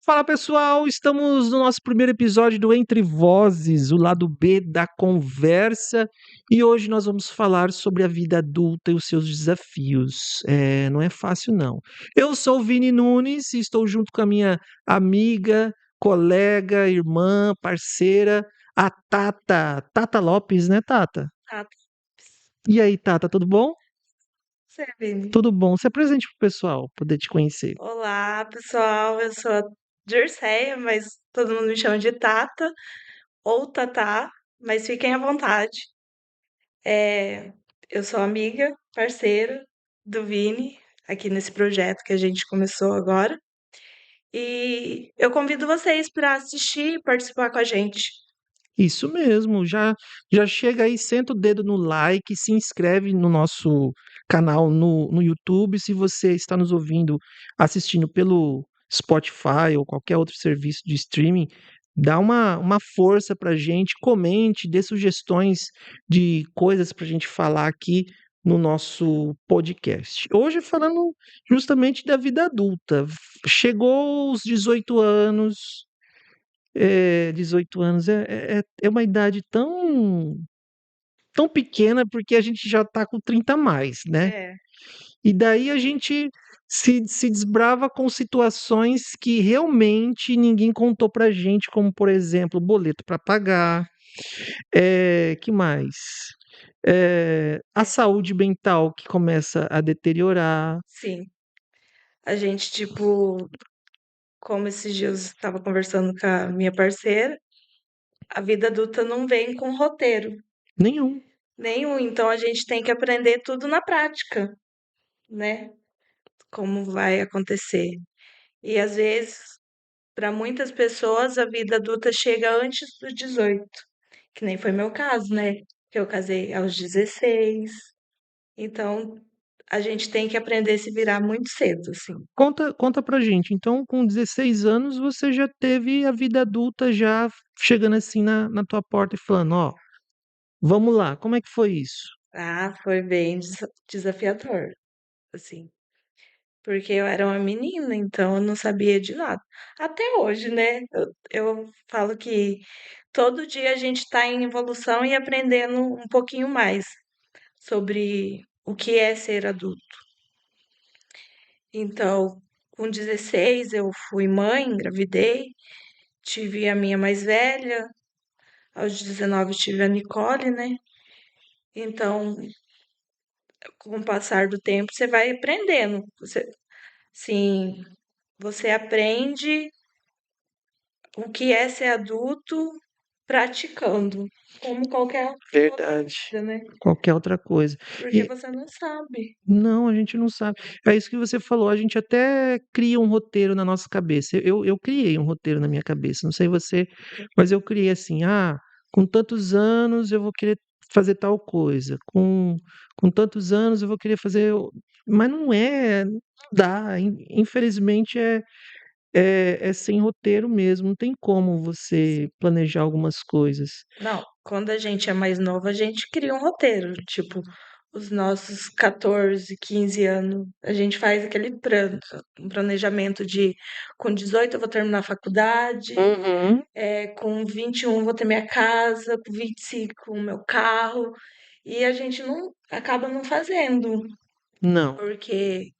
Fala pessoal, estamos no nosso primeiro episódio do Entre Vozes, o lado B da conversa, e hoje nós vamos falar sobre a vida adulta e os seus desafios. Não é fácil não. Eu sou o Vini Nunes e estou junto com a minha amiga, colega, irmã, parceira, a Tata Lopes, né, Tata? Ah, E aí, Tata, tudo bom? você, Vini. Tudo bom. Se apresente pro pessoal poder te conhecer. Olá, pessoal. Eu sou a Dirceia, mas todo mundo me chama de Tata ou Tatá, mas fiquem à vontade. É, eu sou amiga, parceira do Vini, aqui nesse projeto que a gente começou agora. E eu convido vocês para assistir e participar com a gente. Isso mesmo, já chega aí, senta o dedo no like, se inscreve no nosso canal no YouTube. Se você está nos ouvindo, assistindo pelo Spotify ou qualquer outro serviço de streaming, dá uma força pra gente, comente, dê sugestões de coisas pra gente falar aqui no nosso podcast. Hoje falando justamente da vida adulta. Chegou os 18 anos, 18 anos é uma idade tão pequena, porque a gente já está com 30 a mais, né? É, E daí a gente se desbrava com situações que realmente ninguém contou pra gente, como, por exemplo, boleto para pagar, que mais? A é, saúde mental que começa a deteriorar. sim. A gente, tipo, como esses dias eu estava conversando com a minha parceira, a vida adulta não vem com roteiro Nenhum. nenhum, então a gente tem que aprender tudo na prática, né? Como vai acontecer. E às vezes, para muitas pessoas, a vida adulta chega antes dos 18, que nem foi meu caso, né? Que eu casei aos 16. Então, a gente tem que aprender a se virar muito cedo, assim. Conta pra gente. Então, com 16 anos, você já teve a vida adulta já chegando assim na tua porta e falando, ó, vamos lá, como é que foi isso? Ah, foi bem desafiador, assim. Porque eu era uma menina, então eu não sabia de nada. Até hoje, né? Eu falo que todo dia a gente está em evolução e aprendendo um pouquinho mais sobre o que é ser adulto. Então, com 16 eu fui mãe, engravidei, tive a minha mais velha, aos 19 tive a Nicole, né? Então, com o passar do tempo, você vai aprendendo. Sim, você aprende o que é ser adulto praticando, como qualquer outra Verdade. coisa, né? Qualquer outra coisa. Porque E você não sabe. não, a gente não sabe. É isso que você falou, a gente até cria um roteiro na nossa cabeça. Eu criei um roteiro na minha cabeça, não sei você, mas eu criei assim, com tantos anos eu vou querer fazer tal coisa, com tantos anos eu vou querer fazer. Mas não dá. Infelizmente é sem roteiro mesmo, não tem como você planejar algumas coisas. Não, quando a gente é mais novo, a gente cria um roteiro, tipo, os nossos 14, 15 anos, a gente faz aquele plano, um planejamento de com 18 eu vou terminar a faculdade, Uhum. com 21 eu vou ter minha casa, com 25 o meu carro, e a gente não acaba não fazendo, Não. porque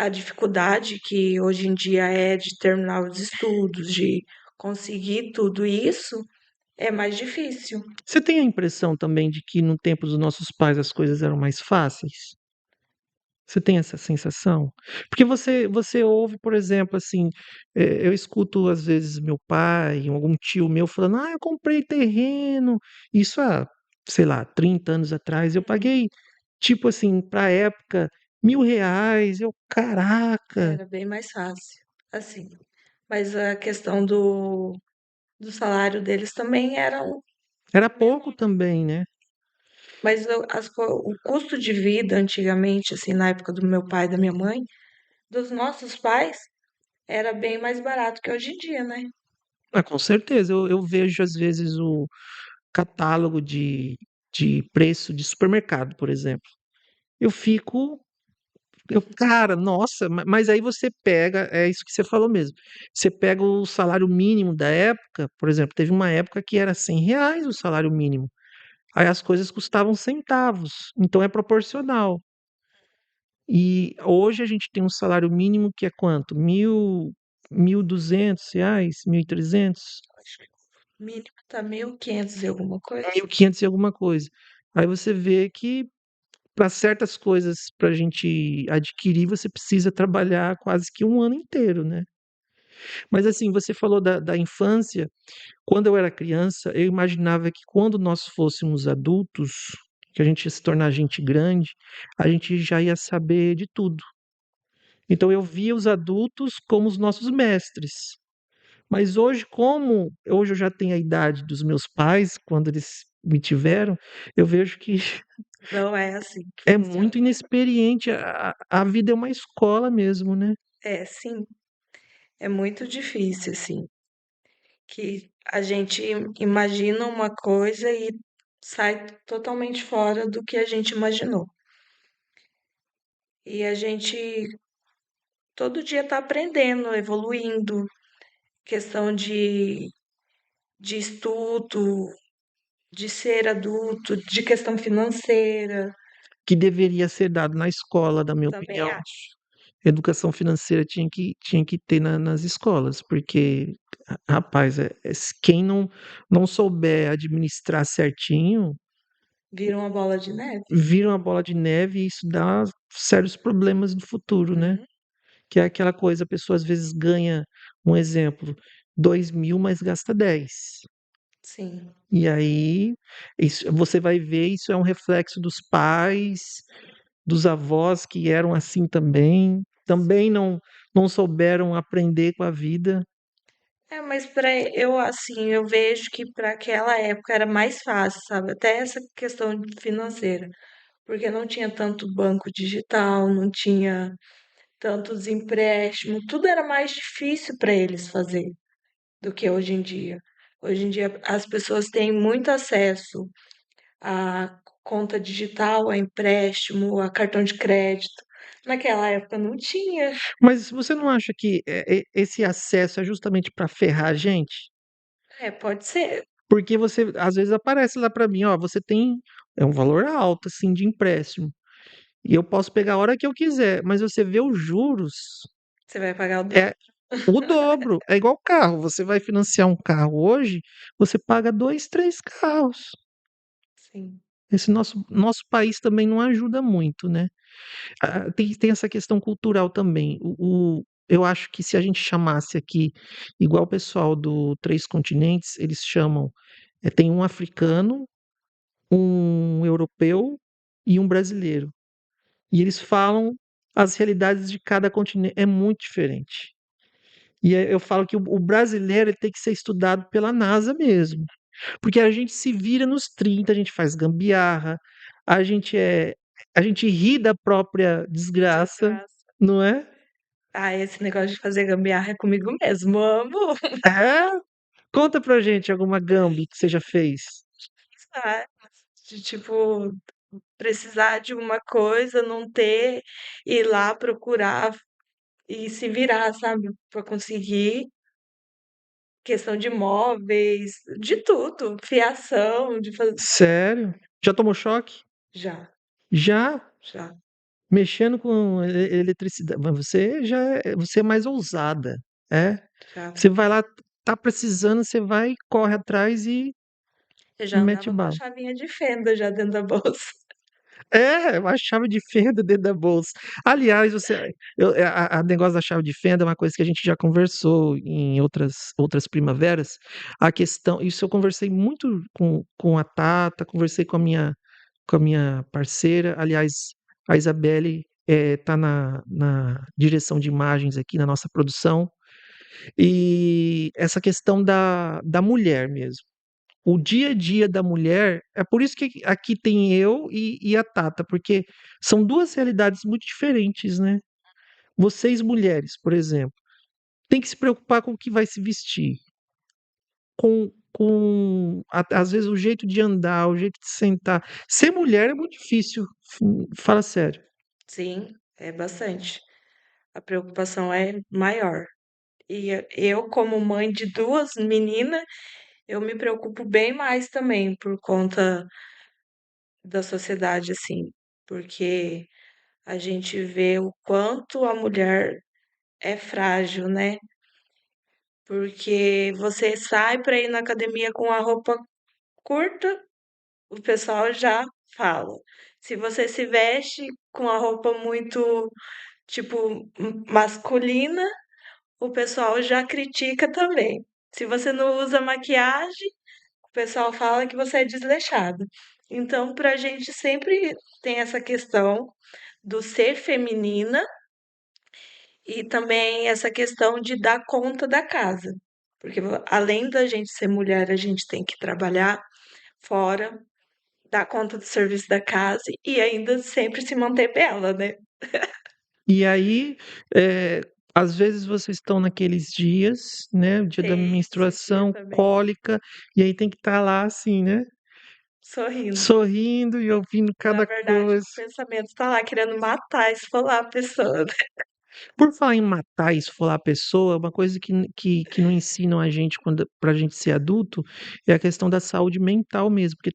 a dificuldade que hoje em dia é de terminar os estudos, de conseguir tudo isso, é mais difícil. Você tem a impressão também de que no tempo dos nossos pais as coisas eram mais fáceis? Você tem essa sensação? Porque você ouve, por exemplo, assim, eu escuto às vezes meu pai, algum tio meu falando, eu comprei terreno, isso há, sei lá, 30 anos atrás, eu paguei, tipo assim, pra época, R$ 1.000, caraca, Era bem mais fácil, assim. Mas a questão do salário deles também era o era pouco menor. também, né? Mas o custo de vida antigamente, assim, na época do meu pai e da minha mãe, dos nossos pais, era bem mais barato que hoje em dia, né? Com certeza, eu vejo às vezes o catálogo de preço de supermercado, por exemplo. Eu fico Cara, nossa, mas aí você pega, é isso que você falou mesmo. Você pega o salário mínimo da época, por exemplo, teve uma época que era R$ 100 o salário mínimo. Aí as coisas custavam centavos, então é proporcional. E hoje a gente tem um salário mínimo que é quanto? R$ 1.200, 1.300, Acho que o mínimo tá 1.500 e alguma coisa. 1.500 e alguma coisa. Aí você vê que para certas coisas para a gente adquirir, você precisa trabalhar quase que um ano inteiro, né? Mas assim, você falou da infância. Quando eu era criança, eu imaginava que quando nós fôssemos adultos, que a gente ia se tornar gente grande, a gente já ia saber de tudo. Então eu via os adultos como os nossos mestres. Mas hoje, como hoje eu já tenho a idade dos meus pais, quando eles me tiveram, eu vejo que Não é assim que é funciona. muito inexperiente. A vida é uma escola mesmo, né? É, sim, é muito difícil, assim, que a gente imagina uma coisa e sai totalmente fora do que a gente imaginou. E a gente todo dia está aprendendo, evoluindo, questão de estudo, de ser adulto, de questão financeira, Que deveria ser dado na escola, na minha também opinião. acho. Educação financeira tinha que ter nas escolas, porque, rapaz, quem não souber administrar certinho, Vira uma bola de neve. vira uma bola de neve e isso dá sérios problemas no futuro, né? Uhum, Que é aquela coisa, a pessoa às vezes ganha, um exemplo, 2.000, mas gasta 10. sim. E aí, você vai ver, isso é um reflexo dos pais, dos avós que eram assim também não souberam aprender com a vida. É, mas para eu assim, eu vejo que para aquela época era mais fácil, sabe? Até essa questão financeira, porque não tinha tanto banco digital, não tinha tantos empréstimos, tudo era mais difícil para eles fazer do que hoje em dia. Hoje em dia as pessoas têm muito acesso a conta digital, a empréstimo, a cartão de crédito. Naquela época não tinha. Mas você não acha que esse acesso é justamente para ferrar a gente? É, pode ser. Porque você, às vezes, aparece lá para mim, ó, você tem um valor alto, assim, de empréstimo. E eu posso pegar a hora que eu quiser, mas você vê os juros, Você vai pagar o dobro. é o dobro. É igual carro. Você vai financiar um carro hoje, você paga dois, três carros. Sim, Esse nosso país também não ajuda muito, né? Tem essa questão cultural também. Eu acho que se a gente chamasse aqui, igual o pessoal do Três Continentes, eles chamam, tem um africano, um europeu e um brasileiro. E eles falam as realidades de cada continente, é muito diferente. E eu falo que o brasileiro ele tem que ser estudado pela NASA mesmo. Porque a gente se vira nos 30, a gente faz gambiarra, a gente é, a gente ri da própria desgraça, desgraça. não é? Ah, esse negócio de fazer gambiarra é comigo mesmo, amo. É? Conta pra gente alguma gambi que você já fez. Ah, de tipo, precisar de uma coisa, não ter, ir lá procurar e se virar, sabe, para conseguir. Questão de móveis, de tudo, fiação, de fazer. Sério? Já tomou choque? Já, Já? já, Mexendo com eletricidade. Mas você é mais ousada, é? já. Você vai lá, tá precisando, você vai, corre atrás Eu e já mete andava com a bala. chavinha de fenda já dentro da bolsa. É, uma chave de fenda dentro da bolsa. Aliás, a negócio da chave de fenda é uma coisa que a gente já conversou em outras primaveras. A questão, isso eu conversei muito com a Tata, conversei com a minha parceira. Aliás, a Isabelle está na direção de imagens aqui na nossa produção. E essa questão da mulher mesmo. O dia a dia da mulher, é por isso que aqui tem eu e a Tata, porque são duas realidades muito diferentes, né? Vocês, mulheres, por exemplo, tem que se preocupar com o que vai se vestir, às vezes o jeito de andar, o jeito de sentar. Ser mulher é muito difícil, fala sério. Sim, é bastante. A preocupação é maior. E eu, como mãe de duas meninas, eu me preocupo bem mais também por conta da sociedade, assim, porque a gente vê o quanto a mulher é frágil, né? Porque você sai para ir na academia com a roupa curta, o pessoal já fala. Se você se veste com a roupa muito, tipo, masculina, o pessoal já critica também. Se você não usa maquiagem, o pessoal fala que você é desleixado. Então, para a gente sempre tem essa questão do ser feminina e também essa questão de dar conta da casa. Porque além da gente ser mulher, a gente tem que trabalhar fora, dar conta do serviço da casa e ainda sempre se manter bela, né? E aí, eh, às vezes vocês estão naqueles dias, né, o dia da Tem esses dias menstruação, também. cólica, e aí tem que estar lá assim, né, Sorrindo. sorrindo e ouvindo Na cada verdade, coisa. o pensamento tá lá querendo matar, esfolar a pessoa, né? Por falar em matar e esfolar a pessoa, uma coisa que não ensinam a gente quando pra gente ser adulto, é a questão da saúde mental mesmo, porque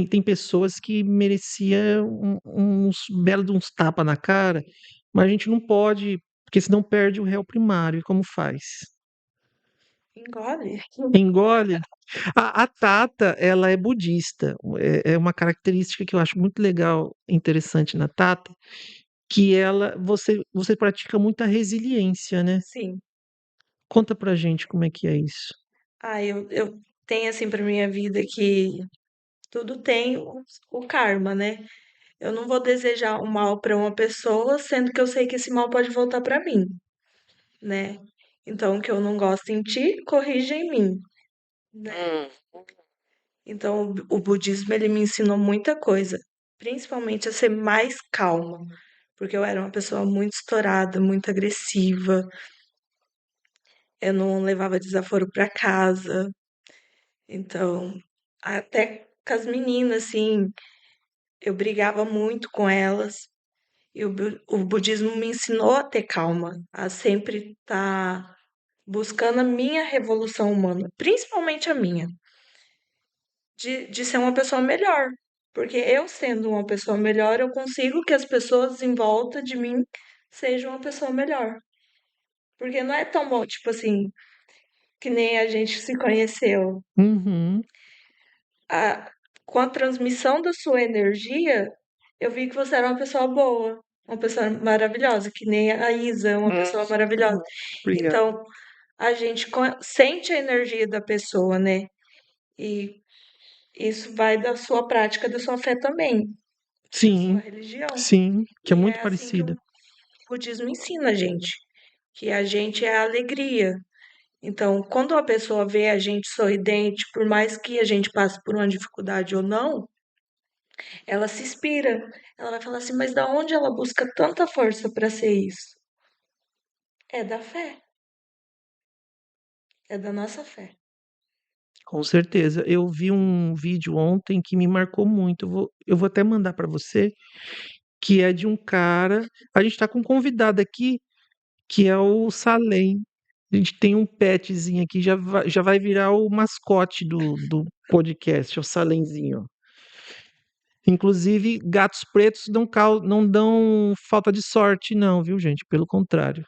tem pessoas que merecia uns belo de uns tapa na cara, mas a gente não pode, porque senão perde o réu primário, e como faz? Engole. Engole? A Tata, ela é budista, é uma característica que eu acho muito legal, interessante na Tata, que você pratica muita resiliência, né? Sim. Conta pra gente como é que é isso. Ah, eu tenho assim pra minha vida que tudo tem o karma, né? Eu não vou desejar o mal pra uma pessoa, sendo que eu sei que esse mal pode voltar pra mim, né? Então, o que eu não gosto em ti, corrija em mim, né? Hum. Então, o budismo ele me ensinou muita coisa, principalmente a ser mais calma, porque eu era uma pessoa muito estourada, muito agressiva, eu não levava desaforo pra casa. Então, até com as meninas, assim, eu brigava muito com elas. E o budismo me ensinou a ter calma, a sempre estar buscando a minha revolução humana, principalmente a minha, de ser uma pessoa melhor. Porque eu sendo uma pessoa melhor, eu consigo que as pessoas em volta de mim sejam uma pessoa melhor. Porque não é tão bom, tipo assim, que nem a gente se conheceu. Uhum. A, com a transmissão da sua energia, eu vi que você era uma pessoa boa, uma pessoa maravilhosa, que nem a Isa, é uma pessoa maravilhosa. Obrigado. Então, a gente sente a energia da pessoa, né? E isso vai da sua prática, da sua fé também, da sua Sim, religião. sim, que é E muito é assim que parecida. o budismo ensina a gente, que a gente é a alegria. Então, quando a pessoa vê a gente sorridente, por mais que a gente passe por uma dificuldade ou não, ela se inspira. Ela vai falar assim, mas da onde ela busca tanta força para ser isso? É da fé, é da nossa fé. Com certeza. Eu vi um vídeo ontem que me marcou muito. Eu vou até mandar para você, que é de um cara. A gente está com um convidado aqui, que é o Salem. A gente tem um petzinho aqui, já vai virar o mascote do podcast, é o Salemzinho. Inclusive, gatos pretos não dão falta de sorte, não, viu, gente? Pelo contrário.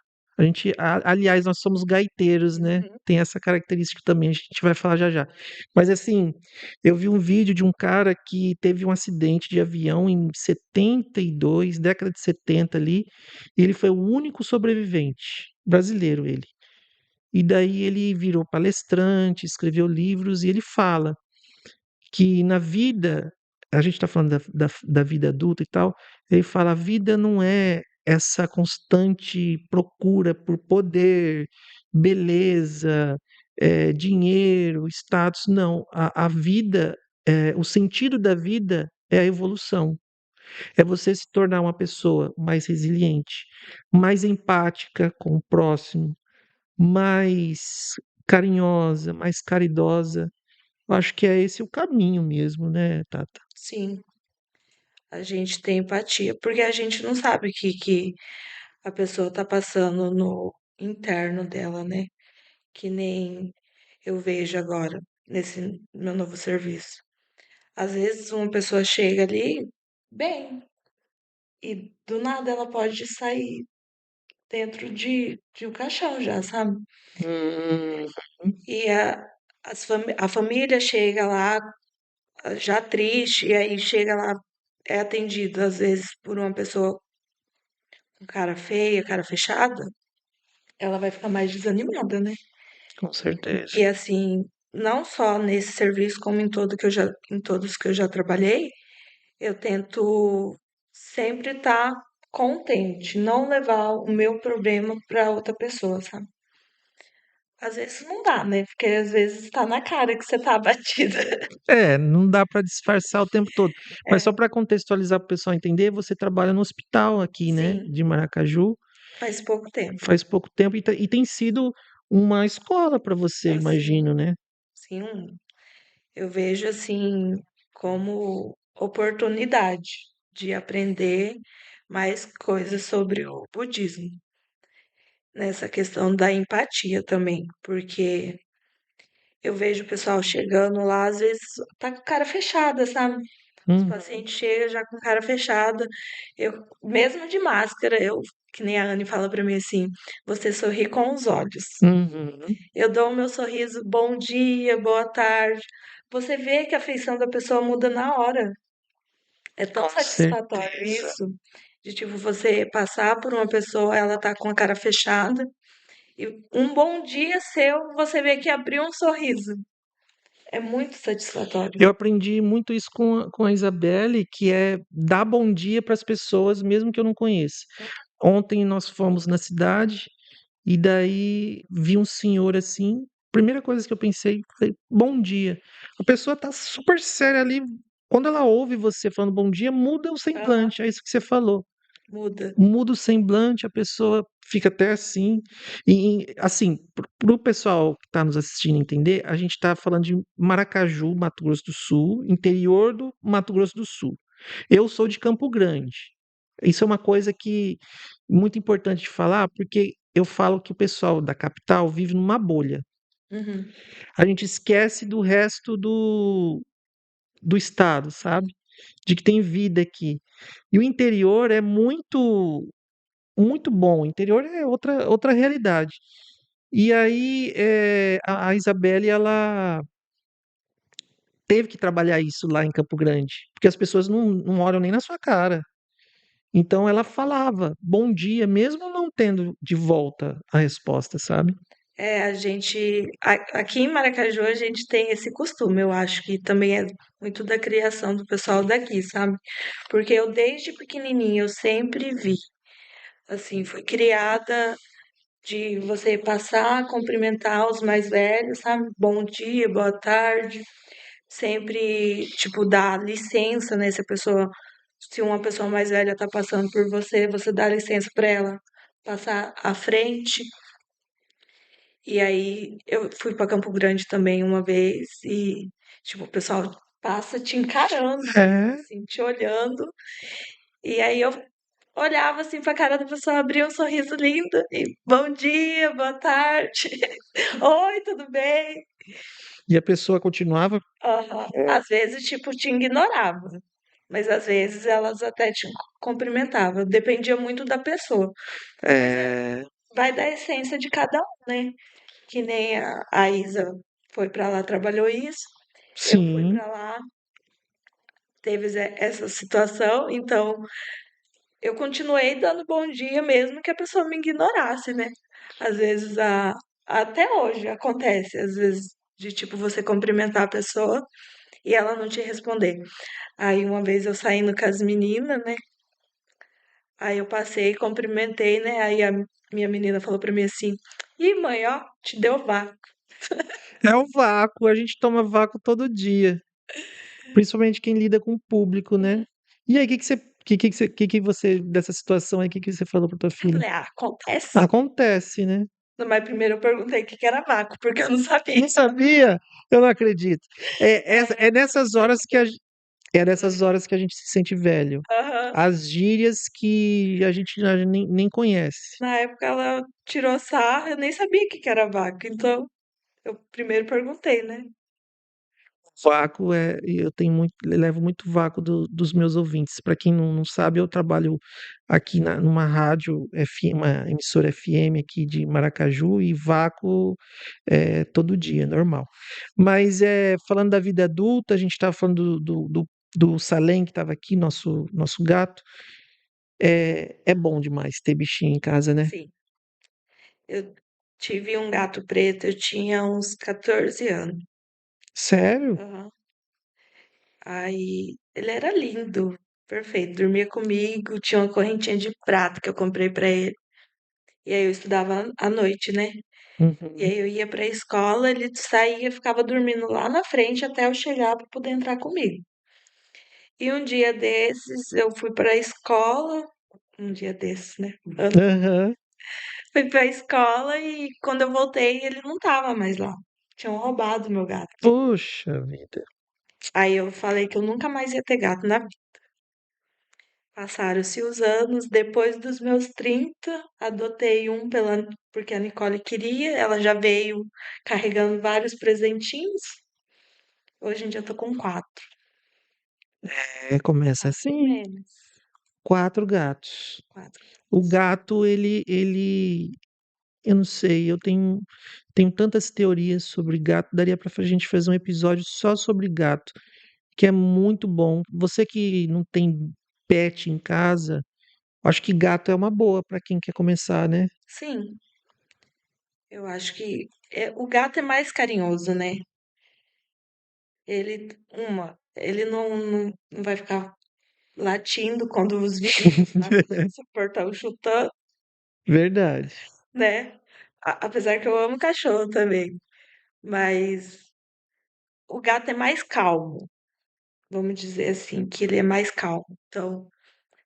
Aliás, nós somos gaiteiros, né? Uhum. Tem essa característica também, a gente vai falar já já. Mas assim, eu vi um vídeo de um cara que teve um acidente de avião em 72, década de 70 ali, e ele foi o único sobrevivente, brasileiro ele. E daí ele virou palestrante, escreveu livros e ele fala que na vida, a gente está falando da vida adulta e tal, ele fala: a vida não é essa constante procura por poder, beleza, dinheiro, status, não. A vida, o sentido da vida é a evolução. É você se tornar uma pessoa mais resiliente, mais empática com o próximo, mais carinhosa, mais caridosa. Eu acho que é esse o caminho mesmo, né, Tata? Sim, a gente tem empatia, porque a gente não sabe o que a pessoa tá passando no interno dela, né? Que nem eu vejo agora nesse meu novo serviço. Às vezes uma pessoa chega ali bem e do nada ela pode sair dentro de um caixão já, sabe? Hum, E a família chega lá já triste, e aí chega lá, é atendido às vezes por uma pessoa com cara feia, cara fechada, ela vai ficar mais desanimada, né? com certeza. E assim, não só nesse serviço, como em todos que eu já trabalhei, eu tento sempre estar contente, não levar o meu problema para outra pessoa, sabe? Às vezes não dá, né? Porque às vezes tá na cara que você tá abatida. É, não dá para disfarçar o tempo todo. Mas só É, para contextualizar para o pessoal entender, você trabalha no hospital aqui, né, sim, de Maracaju, faz pouco tempo. faz pouco tempo e tem sido uma escola para você, eu Assim, imagino, né? sim, eu vejo assim como oportunidade de aprender mais coisas sobre o budismo, nessa questão da empatia também, porque eu vejo o pessoal chegando lá, às vezes tá com cara fechada, sabe? Os Uhum, pacientes chegam já com cara fechada. Eu, mesmo de máscara, que nem a Anne fala pra mim assim, você sorri com os olhos. uhum, Eu dou o meu sorriso, bom dia, boa tarde. Você vê que a feição da pessoa muda na hora. É tão com satisfatório certeza. isso, de tipo você passar por uma pessoa, ela tá com a cara fechada, e um bom dia seu, você vê que abriu um sorriso. É muito satisfatório. Eu aprendi muito isso com a Isabelle, que é dar bom dia para as pessoas, mesmo que eu não conheça. Ontem nós fomos na cidade e daí vi um senhor assim. Primeira coisa que eu pensei foi bom dia. A pessoa tá super séria ali. Quando ela ouve você falando bom dia, muda o Aham, semblante. É isso que você falou. muda. Muda o semblante, a pessoa fica até assim. E assim, para o pessoal que está nos assistindo entender, a gente está falando de Maracaju, Mato Grosso do Sul, interior do Mato Grosso do Sul. Eu sou de Campo Grande. Isso é uma coisa que muito importante de falar, porque eu falo que o pessoal da capital vive numa bolha. Uhum. A gente esquece do resto do estado, sabe? De que tem vida aqui. E o interior é muito bom. O interior é outra realidade. E aí a Isabelle ela teve que trabalhar isso lá em Campo Grande, porque as pessoas não olham nem na sua cara. Então ela falava bom dia, mesmo não tendo de volta a resposta, sabe? É, aqui em Maracaju a gente tem esse costume, eu acho que também é muito da criação do pessoal daqui, sabe? Porque eu desde pequenininha eu sempre vi, assim, fui criada de você passar, cumprimentar os mais velhos, sabe? Bom dia, boa tarde, sempre, tipo, dar licença, né? Se uma pessoa mais velha tá passando por você, você dá licença para ela passar à frente. E aí eu fui para Campo Grande também uma vez e, tipo, o pessoal passa te encarando mesmo, É, assim, te olhando. E aí eu olhava assim pra cara da pessoa, abria um sorriso lindo e bom dia, boa tarde. Oi, tudo bem? e a pessoa continuava. Aham. É, Às vezes, tipo, te ignorava. Mas às vezes elas até te cumprimentavam. Dependia muito da pessoa. Mas é, vai da essência de cada um, né? Que nem a Isa foi pra lá, trabalhou isso. Eu fui sim, pra lá, teve essa situação, então eu continuei dando bom dia mesmo que a pessoa me ignorasse, né? Às vezes até hoje acontece, às vezes de tipo você cumprimentar a pessoa e ela não te responder. Aí uma vez eu saindo com as meninas, né? Aí eu passei, cumprimentei, né? Aí a minha menina falou pra mim assim: "Ih, mãe, ó, te deu vácuo". é o vácuo. A gente toma vácuo todo dia, principalmente quem lida com o público, né? E aí, o que que você dessa situação aí, o que que você falou para tua Eu filha? falei: "Ah, acontece". Acontece, né? Mas primeiro eu perguntei o que que era vácuo, porque eu não sabia. Não sabia? Eu não acredito. É É, nessas horas que a, É dessas horas que a gente se sente velho. Aham. As gírias que a gente já nem conhece. Na época ela tirou sarro, eu nem sabia o que que era vaca, então eu primeiro perguntei, né? Vácuo é, eu tenho muito, levo muito vácuo dos meus ouvintes. Para quem não sabe, eu trabalho aqui numa rádio, uma emissora FM aqui de Maracaju, e vácuo é todo dia, normal. Mas falando da vida adulta, a gente estava falando do Salem, que estava aqui, nosso gato. É bom demais ter bichinho em casa, né? Sim, eu tive um gato preto, eu tinha uns 14 anos. Sério? Aham. Aí ele era lindo, perfeito, dormia comigo, tinha uma correntinha de prata que eu comprei pra ele. E aí eu estudava à noite, né? E Uhum. aí eu ia pra escola, ele saía, ficava dormindo lá na frente até eu chegar pra poder entrar comigo. E um dia desses eu fui pra escola, um dia desses, né? Aham. Fui pra escola e quando eu voltei ele não tava mais lá. Tinham roubado meu gato. Poxa vida. Aí eu falei que eu nunca mais ia ter gato na vida. Passaram-se os anos, depois dos meus 30, adotei um porque a Nicole queria, ela já veio carregando vários presentinhos. Hoje em dia eu tô com quatro. Começa Mais ou assim, menos. 4 gatos. Quatro. O gato, ele, eu não sei, tenho tantas teorias sobre gato, daria pra gente fazer um episódio só sobre gato, que é muito bom. Você que não tem pet em casa, acho que gato é uma boa pra quem quer começar, né? Sim, eu acho que o gato é mais carinhoso, né? Ele não vai ficar latindo quando os vizinhos passam, se o portão chutando, Verdade. né? Apesar que eu amo cachorro também, mas o gato é mais calmo, vamos dizer assim, que ele é mais calmo. Então,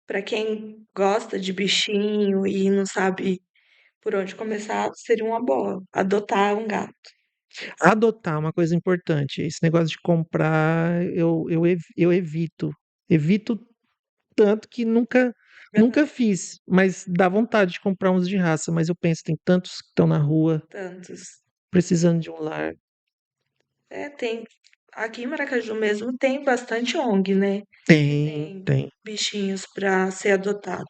para quem gosta de bichinho e não sabe por onde começar, seria uma boa adotar um gato. Adotar é uma coisa importante. Esse negócio de comprar, eu evito. Evito tanto que nunca fiz, mas dá vontade de comprar uns de raça, mas eu penso, tem tantos que estão na rua Tantos. precisando de um lar. Tem. Aqui em Maracaju mesmo tem bastante ONG, né? Que Tem, tem tem. bichinhos para ser adotado.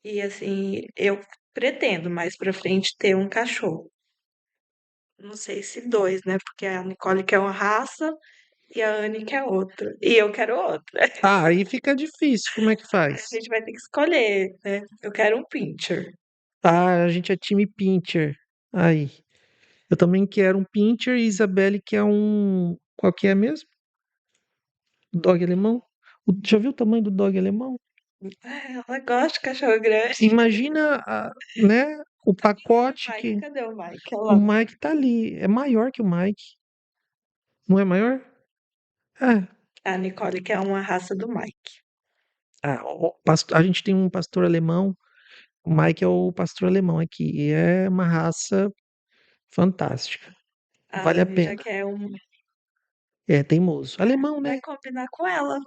E assim, eu pretendo mais pra frente ter um cachorro. Não sei se dois, né? Porque a Nicole quer uma raça e a Anne quer outra. E eu quero outra. Ah, aí fica difícil, como é que Aí a faz? gente vai ter que escolher, né? Eu quero um pincher. Ah, a gente é time Pinscher. Aí, eu também quero um Pinscher e Isabelle quer um. Qual que é mesmo? Dog alemão? Já viu o tamanho do dog alemão? Ela gosta de cachorro grande. Imagina, né, o E o pacote Mike? que Cadê o Mike? Olha o lá. Mike tá ali. É maior que o Mike. Não é maior? É. A Nicole quer uma raça do Mike. A gente tem um pastor alemão. O Mike é o pastor alemão aqui. E é uma raça fantástica. A Vale a Anne já pena. quer um. É teimoso. Alemão, Vai né? combinar com ela.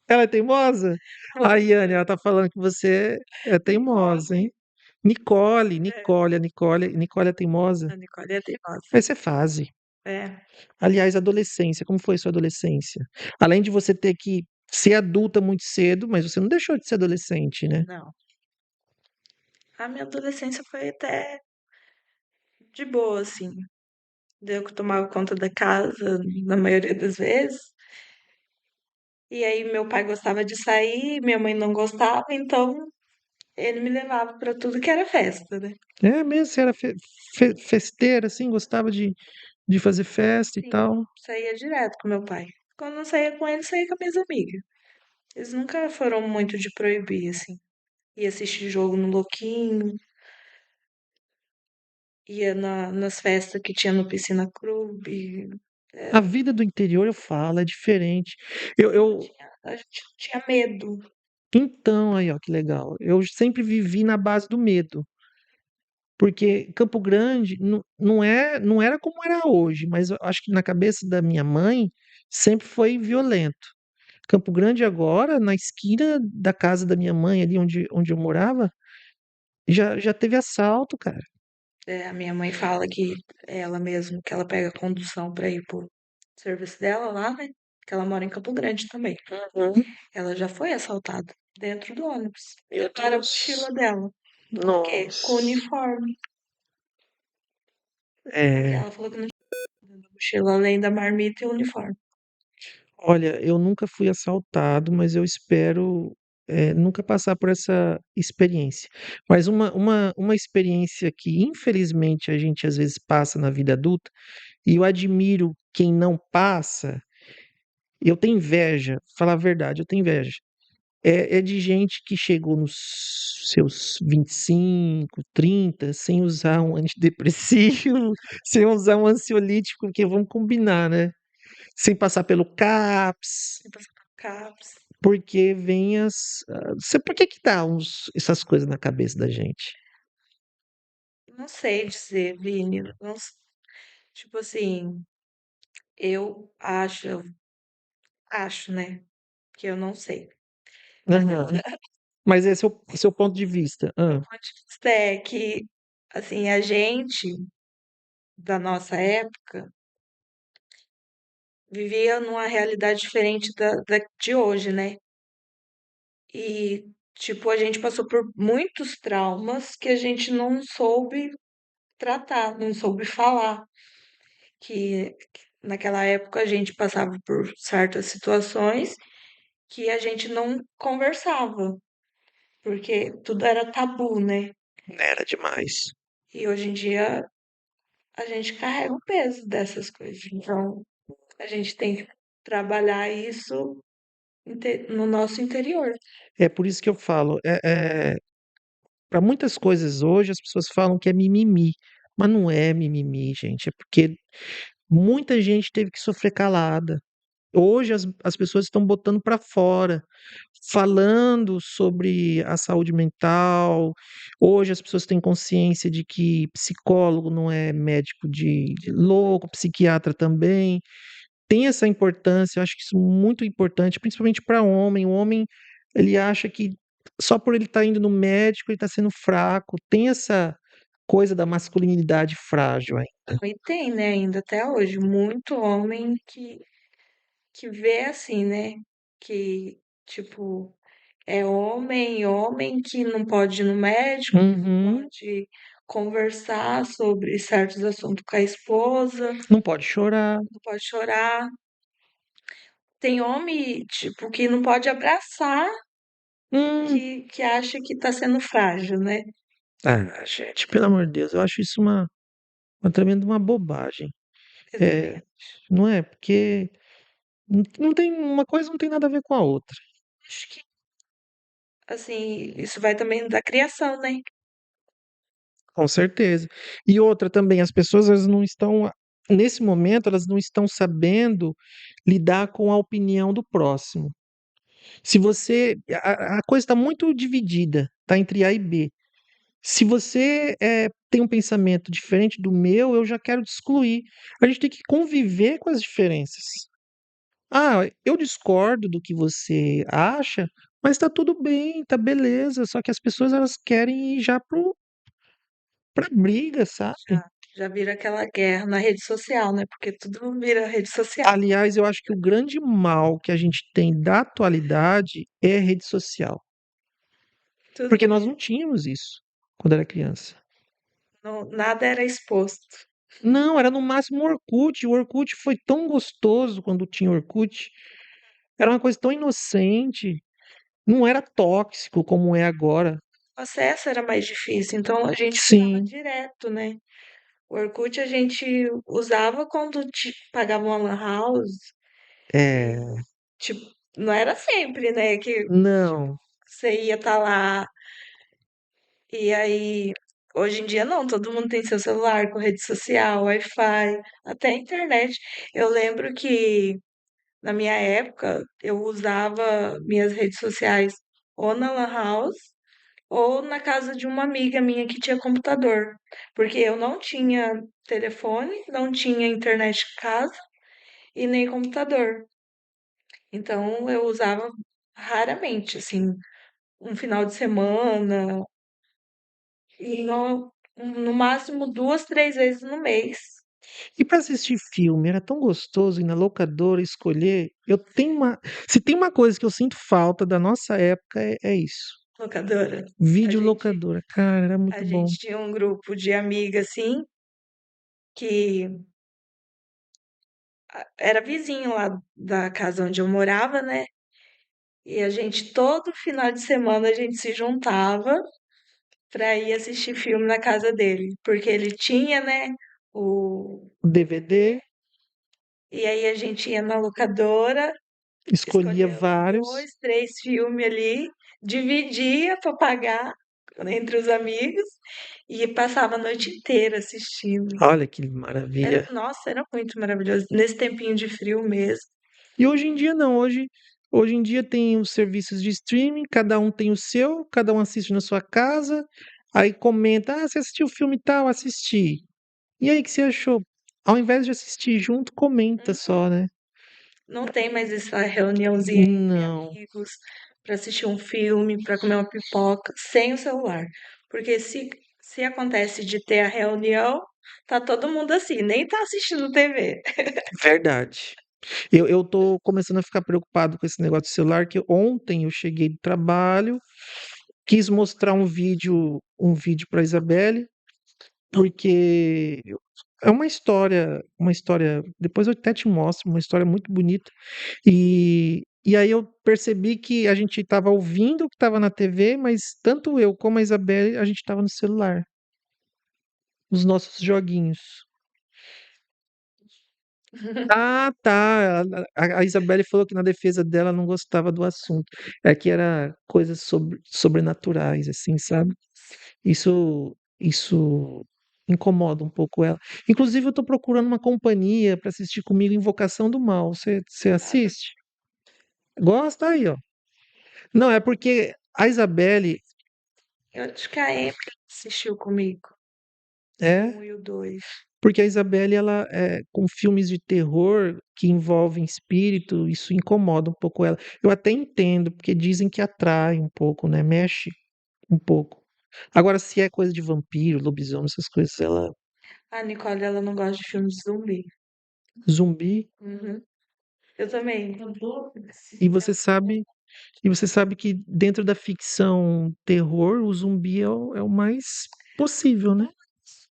Ela é teimosa? A Muito. Yane, ela tá falando que você é teimosa, Nicole. hein? Nicole, É, Nicole, Nicole é teimosa? a Nicole é teimosa. Vai ser fase. É, Aliás, adolescência, como foi sua adolescência? Além de você ter que ser adulta muito cedo, mas você não deixou de ser adolescente, né? não. A minha adolescência foi até de boa, assim. Eu que tomava conta da casa na maioria das vezes. E aí meu pai gostava de sair, minha mãe não gostava, então ele me levava pra tudo que era festa, né? É mesmo, você era festeira, assim, gostava de fazer festa e Sim, tal. saía direto com meu pai. Quando não saía com ele, saía com minhas amigas. Eles nunca foram muito de proibir, assim. Ia assistir jogo no Louquinho, ia nas festas que tinha no Piscina Clube. A É, vida do interior, eu falo, é diferente. a gente não tinha medo. Então, aí, ó, que legal. Eu sempre vivi na base do medo. Porque Campo Grande não era como era hoje, mas eu acho que na cabeça da minha mãe sempre foi violento. Campo Grande agora, na esquina da casa da minha mãe, ali onde eu morava, já teve assalto, cara. A minha mãe fala que ela mesmo, que ela pega condução para ir pro serviço dela lá, né? Que ela mora em Campo Grande também. Uhum. Ela já foi assaltada dentro do ônibus. Meu Para a Deus. mochila dela. Com o quê? Com Nossa. uniforme. Porque É, ela falou que não tinha na mochila além da marmita e o uniforme. olha, eu nunca fui assaltado, mas eu espero nunca passar por essa experiência. Mas uma experiência que, infelizmente, a gente às vezes passa na vida adulta, e eu admiro quem não passa, eu tenho inveja, falar a verdade, eu tenho inveja. É de gente que chegou nos seus 25, 30, sem usar um antidepressivo, sem usar um ansiolítico, porque vamos combinar, né? Sem passar pelo CAPS, Sem passar por CAPS. porque vem por que que dá essas coisas na cabeça da gente? Não sei dizer, Vini. Não, tipo assim, eu acho, né? Que eu não sei. Aham. Mas esse é o seu ponto de vista. Meu Ah, ponto de vista é que, assim, a gente da nossa época vivia numa realidade diferente da de hoje, né? E, tipo, a gente passou por muitos traumas que a gente não soube tratar, não soube falar. Que naquela época a gente passava por certas situações que a gente não conversava, porque tudo era tabu, né? era demais. E hoje em dia a gente carrega o peso dessas coisas. Então, a gente tem que trabalhar isso no nosso interior. É por isso que eu falo, para muitas coisas hoje as pessoas falam que é mimimi, mas não é mimimi, gente, é porque muita gente teve que sofrer calada. Hoje as pessoas estão botando para fora, falando sobre a saúde mental. Hoje as pessoas têm consciência de que psicólogo não é médico de louco, psiquiatra também. Tem essa importância, eu acho que isso é muito importante, principalmente para homem. O homem, ele acha que só por ele estar indo no médico, ele está sendo fraco. Tem essa coisa da masculinidade frágil ainda. E tem, né, ainda até hoje, muito homem que vê assim, né? Que, tipo, é homem, homem que não pode ir no médico, não Uhum. pode conversar sobre certos assuntos com a esposa, Não pode chorar. não pode chorar. Tem homem, tipo, que não pode abraçar, Hum. que acha que tá sendo frágil, né? Ah, gente, pelo amor de Deus, eu acho isso uma tremenda uma bobagem. Eu também É, não é? Porque não tem uma coisa não tem nada a ver com a outra. acho que, assim, isso vai também da criação, né? Com certeza. E outra também, as pessoas elas não estão, nesse momento, elas não estão sabendo lidar com a opinião do próximo. Se você, a coisa está muito dividida, está entre A e B. Se você tem um pensamento diferente do meu, eu já quero te excluir. A gente tem que conviver com as diferenças. Ah, eu discordo do que você acha, mas está tudo bem, tá beleza. Só que as pessoas elas querem ir já pra briga, sabe? Já vira aquela guerra na rede social, né? Porque tudo vira rede social. Aliás, eu acho que o grande mal que a gente tem da atualidade é rede social. Tudo, Porque nós não tínhamos isso quando era criança. nada era exposto. Não, era no máximo o Orkut. O Orkut foi tão gostoso quando tinha Orkut. Era uma coisa tão inocente. Não era tóxico como é agora. O acesso era mais difícil, então a gente usava Sim, direto, né? O Orkut a gente usava quando pagava uma lan house e, é. tipo, não era sempre, né? Que Não, você ia estar lá. E aí, hoje em dia não, todo mundo tem seu celular com rede social, Wi-Fi, até internet. Eu lembro que na minha época eu usava minhas redes sociais ou na Lan House ou na casa de uma amiga minha que tinha computador, porque eu não tinha telefone, não tinha internet em casa e nem computador. Então eu usava raramente, assim, um final de semana e no máximo 2, 3 vezes no mês. E para assistir filme, era tão gostoso ir na locadora escolher. Eu tenho uma, se tem uma coisa que eu sinto falta da nossa época é isso. Locadora. A gente, Videolocadora, cara, era a muito bom. gente tinha um grupo de amigas assim que era vizinho lá da casa onde eu morava, né? E a gente todo final de semana a gente se juntava pra ir assistir filme na casa dele, porque ele tinha, né, o O DVD, e aí a gente ia na locadora, escolhia escolhia uns vários. 2, 3 filmes ali, dividia para pagar entre os amigos e passava a noite inteira assistindo. Olha que maravilha. Nossa, era muito maravilhoso. Nesse tempinho de frio mesmo. E hoje em dia não, hoje em dia tem os serviços de streaming, cada um tem o seu, cada um assiste na sua casa, aí comenta, ah, você assistiu o filme tal, assisti. E aí, o que você achou? Ao invés de assistir junto, comenta Uhum. só, né? Não tem mais essa reuniãozinha entre Não, amigos para assistir um filme, para comer uma pipoca, sem o celular. Porque se acontece de ter a reunião, tá todo mundo assim, nem tá assistindo TV. verdade. Eu tô começando a ficar preocupado com esse negócio de celular, que ontem eu cheguei do trabalho, quis mostrar um vídeo para Isabelle, porque é uma história, depois eu até te mostro, uma história muito bonita. E aí eu percebi que a gente estava ouvindo o que estava na TV, mas tanto eu como a Isabelle, a gente estava no celular, nos nossos joguinhos. Ah, tá. A Isabelle falou que na defesa dela não gostava do assunto. É que era coisas sobrenaturais, assim, sabe? Isso incomoda um pouco ela. Inclusive, eu tô procurando uma companhia para assistir comigo Invocação do Mal. Você assiste? Gosta aí, ó. Não, é porque a Isabelle Eu acho que a Emily assistiu comigo, o é 1 e o 2. porque a Isabelle, ela com filmes de terror que envolvem espírito, isso incomoda um pouco ela. Eu até entendo, porque dizem que atrai um pouco, né? Mexe um pouco. Agora, se é coisa de vampiro, lobisomem, essas coisas, ela A Nicole, ela não gosta de filme de zumbi. zumbi, Uhum. Eu também. e você sabe que dentro da ficção terror, o zumbi é o mais possível, né?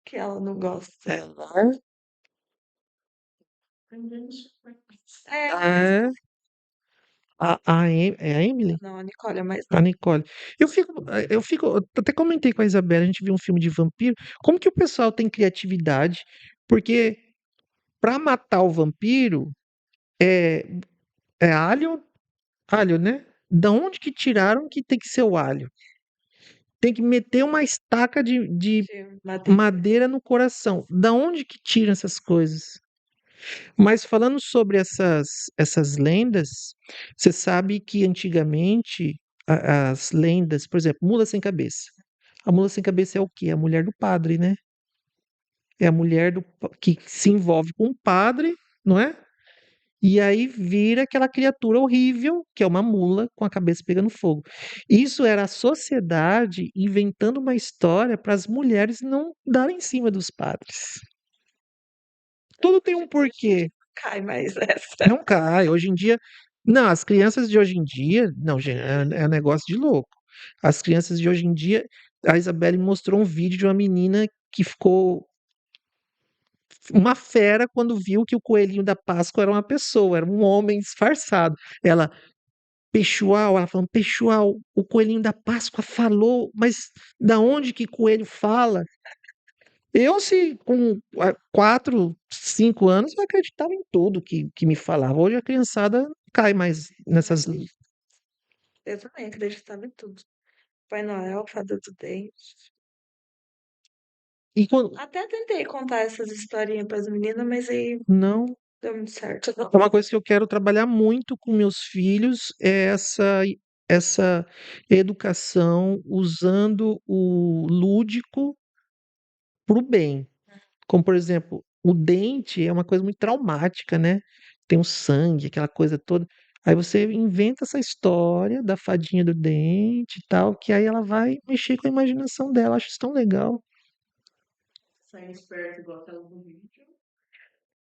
Que ela não gosta. Ela É, é é a Emily? não, a Nicole é mais A nova. Nicole. Eu até comentei com a Isabela, a gente viu um filme de vampiro. Como que o pessoal tem criatividade? Porque para matar o vampiro é, é alho, né? Da onde que tiraram que tem que ser o alho? Tem que meter uma estaca de De madeira. madeira no coração. Da onde que tiram essas coisas? Mas falando sobre essas lendas, você sabe que antigamente as lendas, por exemplo, mula sem cabeça. A mula sem cabeça é o quê? É a mulher do padre, né? É a mulher que se envolve com o padre, não é? E aí vira aquela criatura horrível, que é uma mula com a cabeça pegando fogo. Isso era a sociedade inventando uma história para as mulheres não darem em cima dos padres. Tudo tem um Hoje em dia porquê. não cai mais essa. Não cai. Hoje em dia, não, as crianças de hoje em dia, não, gente, é um negócio de louco. As crianças de hoje em dia, a Isabelle mostrou um vídeo de uma menina que ficou uma fera quando viu que o coelhinho da Páscoa era uma pessoa, era um homem disfarçado. Ela, Peixual, ela falando, Peixual, o coelhinho da Páscoa falou, mas da onde que coelho fala? Eu, se com 4, 5 anos, eu acreditava em tudo que me falava. Hoje a criançada cai mais nessas. Eu também acreditava em tudo. Pai Noel, Fada do Dente. E quando. Até tentei contar essas historinhas para as meninas, mas aí Não. deu muito certo. É uma coisa que eu quero trabalhar muito com meus filhos, é essa educação usando o lúdico para o bem. Como, por exemplo, o dente é uma coisa muito traumática, né? tem o sangue, aquela coisa toda. Aí você inventa essa história da fadinha do dente e tal, que aí ela vai mexer com a imaginação dela. Acho isso tão legal. Sai esperto igual aquela do vídeo.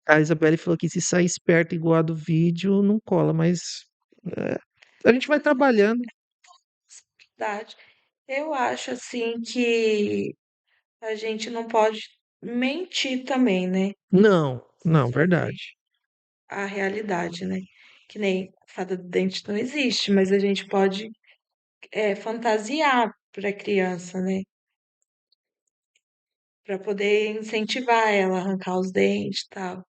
A Isabelle falou que se sair esperto igual a do vídeo, não cola, mas é, a gente vai trabalhando. Verdade. Eu acho assim que a gente não pode mentir também, né? Não, não, Sobre verdade. a realidade, né? Que nem fada do dente não existe, mas a gente pode fantasiar para a criança, né? Para poder incentivar ela a arrancar os dentes e tal.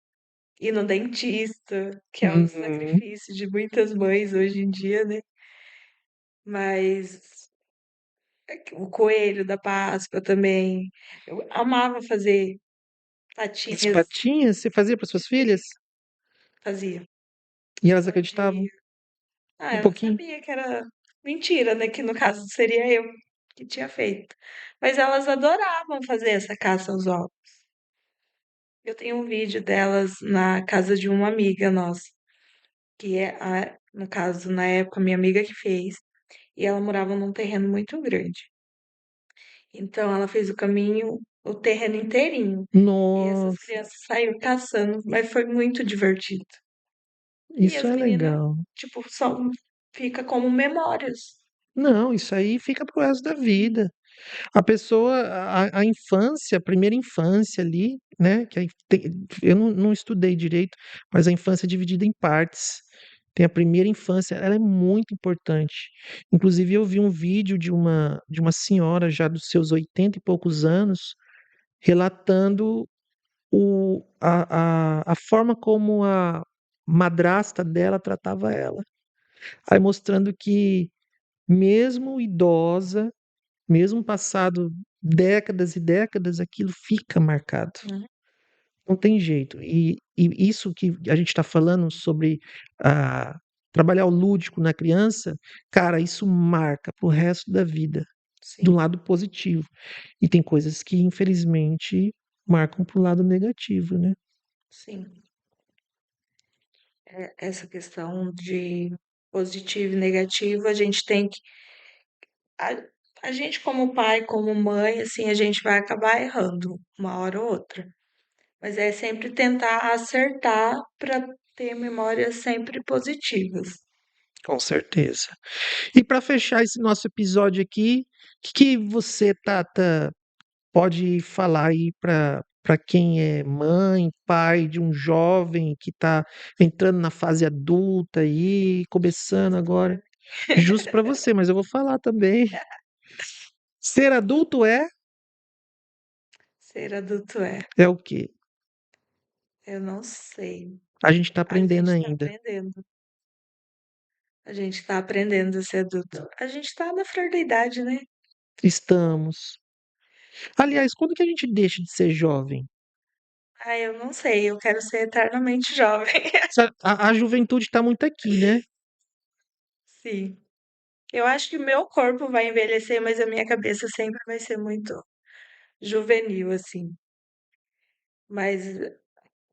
Ir no dentista, que é um Uhum. sacrifício de muitas mães hoje em dia, né? Mas o coelho da Páscoa também. Eu amava fazer As patinhas. patinhas você fazia para suas filhas? Fazia. E elas Só acreditavam de. Ah, um ela pouquinho. sabia que era mentira, né? Que no caso seria eu que tinha feito. Mas elas adoravam fazer essa caça aos ovos. Eu tenho um vídeo delas na casa de uma amiga nossa, que no caso, na época, minha amiga que fez, e ela morava num terreno muito grande. Então ela fez o caminho, o terreno inteirinho. E essas Nossa, crianças saíram caçando, mas foi muito divertido. E isso as é meninas, legal. tipo, só fica como memórias. Não, isso aí fica pro resto da vida. A pessoa, a infância, a primeira infância ali, né? Eu não estudei direito, mas a infância é dividida em partes. Tem a primeira infância, ela é muito importante. Inclusive, eu vi um vídeo de uma senhora já dos seus 80 e poucos anos, relatando a forma como a madrasta dela tratava ela. Aí mostrando que, mesmo idosa, mesmo passado décadas e décadas, aquilo fica marcado. Uhum. Não tem jeito. E isso que a gente está falando sobre trabalhar o lúdico na criança, cara, isso marca pro resto da vida, do Sim, lado positivo. E tem coisas que, infelizmente, marcam pro lado negativo, né? sim. Essa questão de positivo e negativo, a gente tem que. A, a gente, como pai, como mãe, assim, a gente vai acabar errando uma hora ou outra. Mas é sempre tentar acertar para ter memórias sempre positivas. Com certeza. E para fechar esse nosso episódio aqui, o que você, Tata, pode falar aí para quem é mãe, pai de um jovem que está entrando na fase adulta aí, começando Justo pra agora? mim. Justo para você, mas eu vou falar também. Ser adulto Ser adulto é. é o quê? Eu não sei. A gente está A aprendendo gente está ainda. aprendendo. A gente está aprendendo a ser adulto. A gente está na flor da idade, né? Estamos. Aliás, quando que a gente deixa de ser jovem? Ah, eu não sei. Eu quero ser eternamente jovem. A juventude está muito aqui, né? Sim. Eu acho que o meu corpo vai envelhecer, mas a minha cabeça sempre vai ser muito juvenil, assim. Mas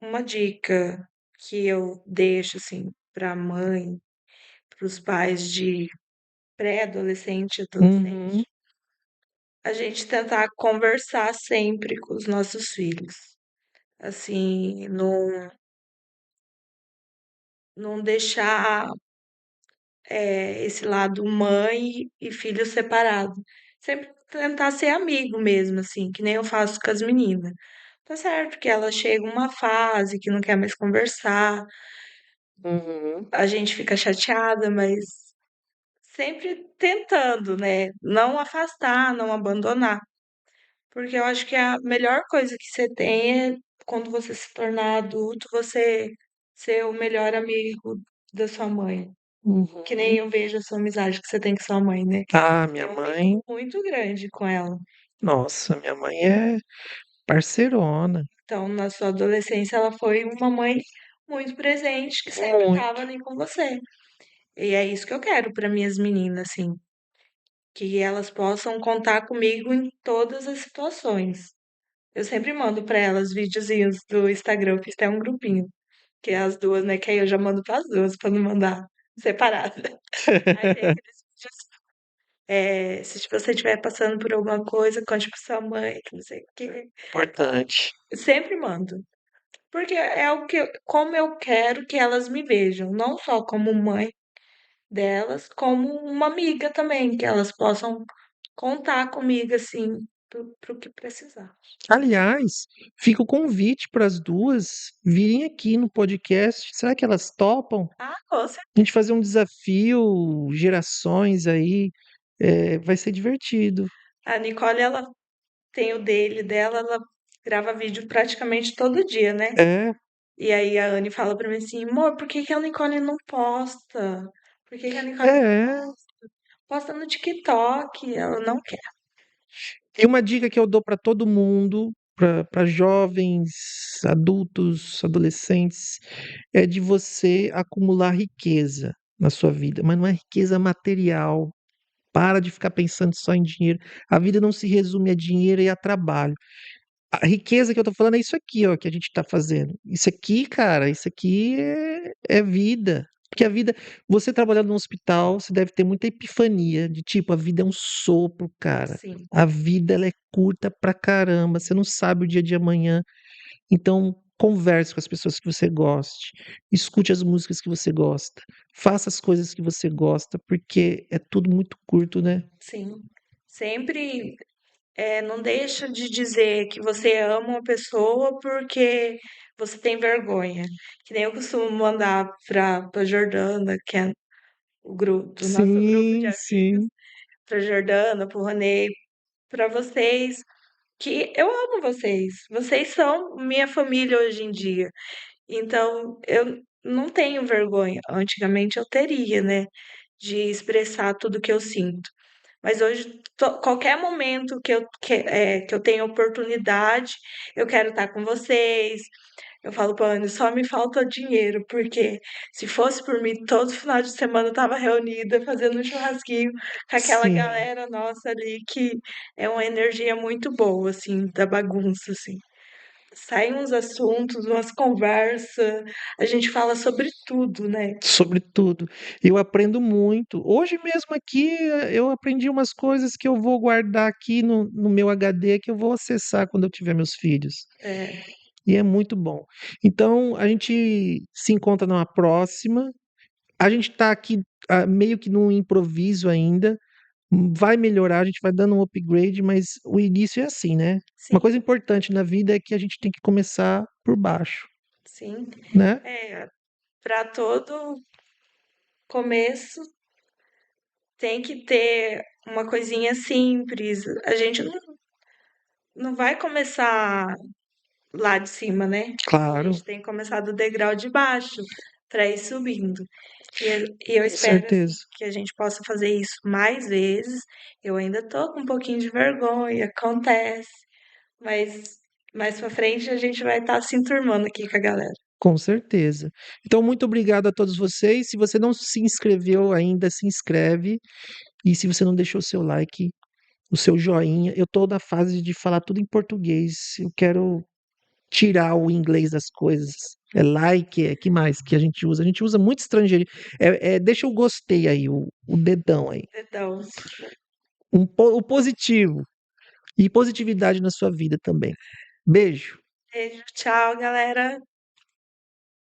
uma dica que eu deixo, assim, para mãe, para os pais de pré-adolescente e Uhum, adolescente, a gente tentar conversar sempre com os nossos filhos. Assim, não deixar esse lado mãe e filho separado. Sempre tentar ser amigo mesmo, assim, que nem eu faço com as meninas. Tá certo que ela chega uma fase que não quer mais conversar, uhum, a gente fica chateada, mas sempre tentando, né? Não afastar, não abandonar. Porque eu acho que a melhor coisa que você tem é quando você se tornar adulto, você ser o melhor amigo da sua mãe. Que nem uhum. eu vejo a sua amizade que você tem com sua mãe, né? Ah, Tem minha um mãe, vínculo muito grande com ela. nossa, minha mãe é parceirona, Então, na sua adolescência, ela foi uma mãe muito presente, que sempre estava muito. ali com você. E é isso que eu quero para minhas meninas, assim, que elas possam contar comigo em todas as situações. Eu sempre mando para elas videozinhos do Instagram, eu fiz até um grupinho. que é as duas, né? Que aí eu já mando para as duas, para não mandar separada. Aí tem aqueles vídeos, se tipo, você estiver passando por alguma coisa, conte pra sua mãe, que não sei o quê. Importante. Eu sempre mando. Porque é o que, como eu quero que elas me vejam, não só como mãe delas, como uma amiga também, que elas possam contar comigo, assim, pro que precisar. Aliás, fica o convite para as duas virem aqui no podcast. Será que elas topam? Ah, com A gente certeza. fazer um desafio, gerações aí, vai ser divertido. A Nicole, ela tem o dele dela, ela grava vídeo praticamente todo dia, né? É, E aí a Anne fala pra mim assim, amor, por que que a Nicole não posta? Por que que a Nicole não é. posta? Posta no TikTok, ela não quer. E uma dica que eu dou para todo mundo, para jovens, adultos, adolescentes, é de você acumular riqueza na sua vida, mas não é riqueza material. Para de ficar pensando só em dinheiro. A vida não se resume a dinheiro e a trabalho. A riqueza que eu tô falando é isso aqui, ó, que a gente tá fazendo. Isso aqui, cara, isso aqui é vida. Porque a vida, você trabalhando no hospital, você deve ter muita epifania de tipo, a vida é um sopro, cara. Sim, A vida ela é curta pra caramba, você não sabe o dia de amanhã. Então, converse com as pessoas que você goste, escute as músicas que você gosta, faça as coisas que você gosta, porque é tudo muito curto, né? sim. Sempre não deixa de dizer que você ama uma pessoa porque você tem vergonha. Que nem eu costumo mandar pra Jordana, que é o grupo, do nosso grupo de Sim, amigas, sim. pra Jordana, pro Ronei, pra vocês, que eu amo vocês. Vocês são minha família hoje em dia. Então, eu não tenho vergonha. Antigamente eu teria, né? De expressar tudo que eu sinto. Mas hoje, qualquer momento que eu tenha oportunidade, eu quero estar com vocês. Eu falo para Anne, só me falta dinheiro, porque se fosse por mim, todo final de semana eu estava reunida, fazendo um churrasquinho com aquela Sim. galera nossa ali, que é uma energia muito boa, assim, da bagunça, assim. Saem uns assuntos, umas conversas, a gente fala sobre tudo, né? Sobre tudo. Eu aprendo muito. Hoje mesmo aqui eu aprendi umas coisas que eu vou guardar aqui no meu HD, que eu vou acessar quando eu tiver meus filhos. É, E é muito bom. Então, a gente se encontra numa próxima. A gente está aqui meio que num improviso ainda. Vai melhorar, a gente vai dando um upgrade, mas o início é assim, né? Uma sim, coisa importante na vida é que a gente tem que começar por baixo, sim. né? Para todo começo tem que ter uma coisinha simples. A gente não vai começar lá de cima, né? A Claro, gente tem que começar do degrau de baixo para ir subindo. E eu com espero assim certeza. que a gente possa fazer isso mais vezes. Eu ainda tô com um pouquinho de vergonha, acontece, mas mais para frente a gente vai estar se enturmando aqui com a galera. Com certeza. Então, muito obrigado a todos vocês. Se você não se inscreveu ainda, se inscreve. E se você não deixou o seu like, o seu joinha, eu tô na fase de falar tudo em português. Eu quero tirar o inglês das coisas. É like, que mais que a gente usa? A gente usa muito estrangeiro. Deixa o gostei aí, o dedão aí. Então, O positivo. E positividade na sua vida também. Beijo. beijo, tchau, galera.